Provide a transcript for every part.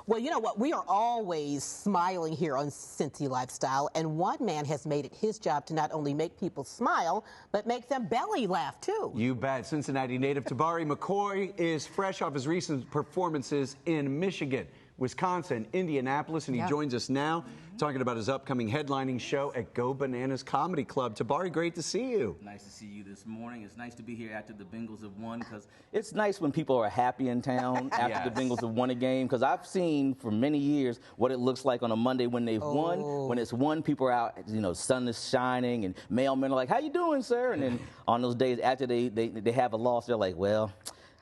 Well, you know what? We are always smiling here on Cincy Lifestyle, and one man has made it his job to not only make people smile, but make them belly laugh, too. You bet. Cincinnati native Tabari McCoy is fresh off his recent performances in Michigan, Wisconsin, Indianapolis, and he joins us now talking about his upcoming headlining show at Go Bananas Comedy Club. Tabari, great to see you. Nice to see you this morning. It's nice to be here after the Bengals have won, because it's nice when people are happy in town after the Bengals have won a game, because I've seen for many years what it looks like on a Monday when they've won. When it's won, people are out, you know, sun is shining, and mailmen are like, how you doing, sir? And then on those days after they have a loss, they're like, well,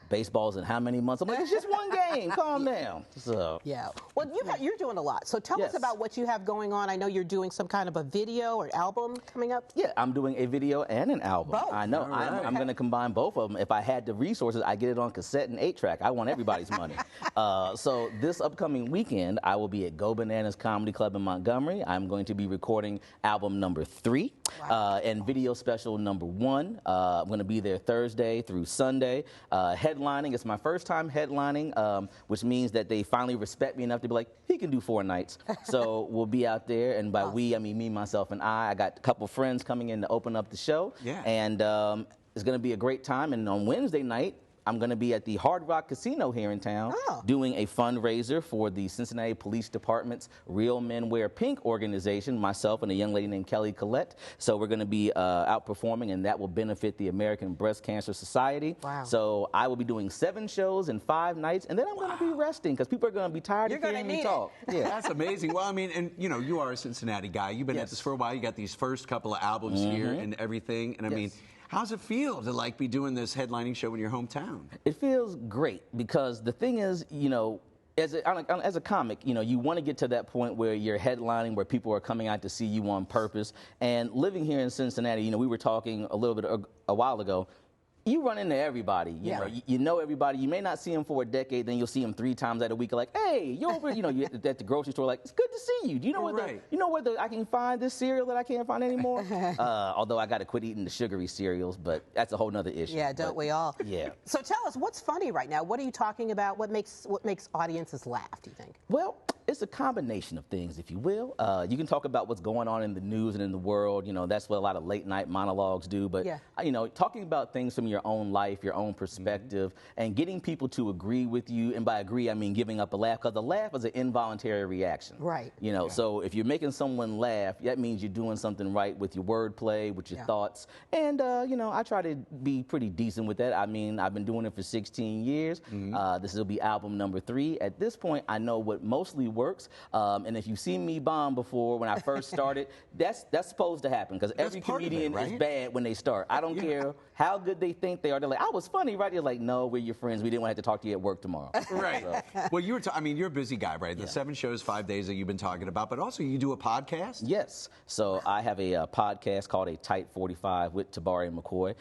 baseball's in how many months? I'm like, it's just one game. Calm down. So yeah. Well, you're doing a lot. So tell us about what you have going on. I know you're doing some kind of a video or album coming up. Yeah, I'm doing a video and an album. Both. I know. Right. I'm going to combine both of them. If I had the resources, I get it on cassette and 8-track. I want everybody's money. So this upcoming weekend, I will be at Go Bananas Comedy Club in Montgomery. I'm going to be recording album number 3 and video special number 1. I'm going to be there Thursday through Sunday. Headlining. It's my first time headlining, which means that they finally respect me enough to be like, he can do 4 nights. So we'll be out there, and by we, I mean me, myself, and I got a couple friends coming in to open up the show. Yeah. And it's going to be a great time. And on Wednesday night, I'm going to be at the Hard Rock Casino here in town doing a fundraiser for the Cincinnati Police Department's Real Men Wear Pink organization, myself and a young lady named Kelly Collette. So we're going to be out performing, and that will benefit the American Breast Cancer Society. Wow. So I will be doing 7 shows in 5 nights, and then I'm going to be resting because people are going to be tired of hearing me talk. Yeah. That's amazing. Well, I mean, and you know, you are a Cincinnati guy. You've been at this for a while. You got these first couple of albums here and everything. And I mean, how's it feel to like be doing this headlining show in your hometown? It feels great because the thing is, you know, as a comic, you know, you want to get to that point where you're headlining, where people are coming out to see you on purpose. And living here in Cincinnati, you know, we were talking a little bit a while ago. You run into everybody, you know everybody. You may not see them for a decade, then you'll see them 3 times out a week. Like, hey, you're over, you know, you're at the grocery store. Like, it's good to see you. Do you know where I can find this cereal that I can't find anymore? Although I got to quit eating the sugary cereals, but that's a whole nother issue. Yeah, don't we all? Yeah. So tell us, what's funny right now? What are you talking about? What makes audiences laugh, do you think? Well, it's a combination of things, if you will. You can talk about what's going on in the news and in the world. You know, that's what a lot of late night monologues do. But, you know, talking about things from your own life, your own perspective, and getting people to agree with you. And by agree, I mean giving up a laugh, because a laugh is an involuntary reaction. Right. You know, so if you're making someone laugh, that means you're doing something right with your wordplay, with your thoughts. And, you know, I try to be pretty decent with that. I mean, I've been doing it for 16 years. This will be album number 3. At this point, I know what mostly works. And if you've seen me bomb before when I first started, that's supposed to happen, because every comedian is bad when they start. I don't care how good they think they are. They're like, I was funny, right? You're like, no, we're your friends. We didn't want to have to talk to you at work tomorrow. Right. So. Well, I mean, you're a busy guy, right? The 7 shows, 5 days that you've been talking about, but also you do a podcast? Yes. So I have a podcast called A Tight 45 with Tabari McCoy.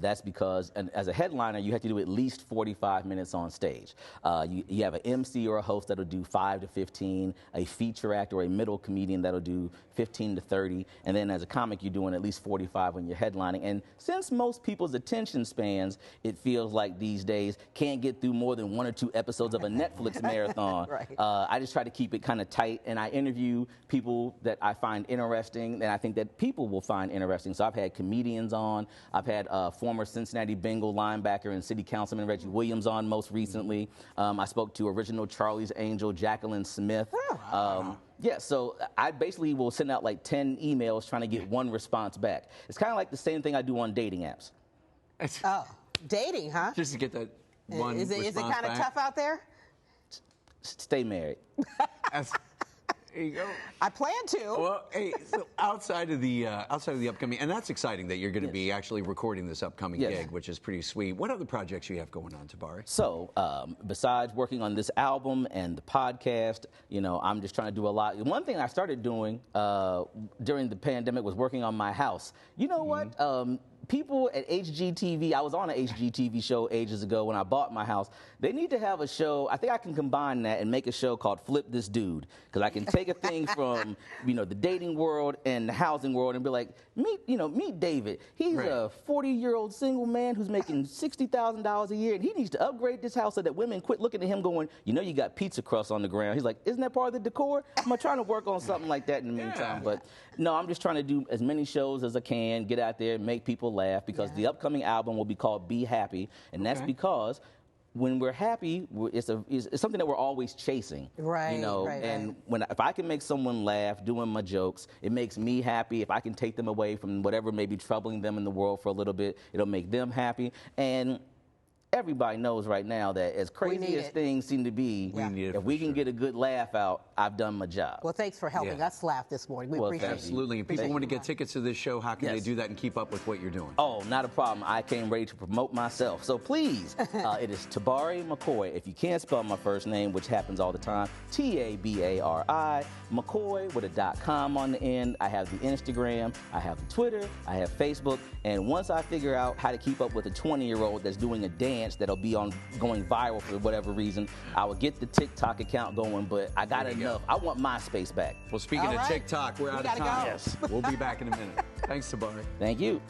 That's because, as a headliner, you have to do at least 45 minutes on stage. You have an MC or a host that'll do 5 to 15, a feature act or a middle comedian that'll do 15 to 30, and then as a comic, you're doing at least 45 when you're headlining. And since most people's attention spans, it feels like these days, can't get through more than 1 or 2 episodes of a Netflix marathon. I just try to keep it kind of tight, and I interview people that I find interesting, and I think that people will find interesting. So I've had comedians on. I've had former Cincinnati Bengal linebacker and city councilman Reggie Williams on most recently. I spoke to original Charlie's Angel Jacqueline Smith. Yeah, so I basically will send out like 10 emails trying to get 1 response back. It's kind of like the same thing I do on dating apps. Oh, dating, huh? Just to get that one Is it kind of tough out there? Stay married. There you go. I plan to. Well, hey, so outside of the upcoming, and that's exciting that you're going to be actually recording this upcoming gig, which is pretty sweet. What other projects you have going on, Tabari? So, besides working on this album and the podcast, you know, I'm just trying to do a lot. One thing I started doing during the pandemic was working on my house. You know what? people at HGTV, I was on an HGTV show ages ago when I bought my house. They need to have a show. I think I can combine that and make a show called Flip This Dude, because I can take a thing from, the dating world and the housing world and be like, meet David. He's a 40-year-old single man who's making $60,000 a year, and he needs to upgrade this house so that women quit looking at him going, you got pizza crust on the ground. He's like, isn't that part of the decor? I'm trying to work on something like that in the meantime. But no, I'm just trying to do as many shows as I can, get out there and make people laugh, because the upcoming album will be called Be Happy, and that's because when we're happy, it's something that we're always chasing. Right. And if I can make someone laugh doing my jokes, it makes me happy. If I can take them away from whatever may be troubling them in the world for a little bit, it'll make them happy. And everybody knows right now that as crazy as things seem to be, if we can get a good laugh out, I've done my job. Well, thanks for helping us laugh this morning. We appreciate it. Absolutely. And people want to get tickets to this show. How can they do that and keep up with what you're doing? Oh, not a problem. I came ready to promote myself. So please, it is Tabari McCoy. If you can't spell my first name, which happens all the time, Tabari, McCoy with a .com on the end. I have the Instagram, I have the Twitter, I have Facebook. And once I figure out how to keep up with a 20-year-old that's doing a dance that'll be going viral for whatever reason, I will get the TikTok account going, but I got enough. I want my space back. Well, speaking of TikTok, we're out of time. Go. Yes. We'll be back in a minute. Thanks, Tabari. Thank you.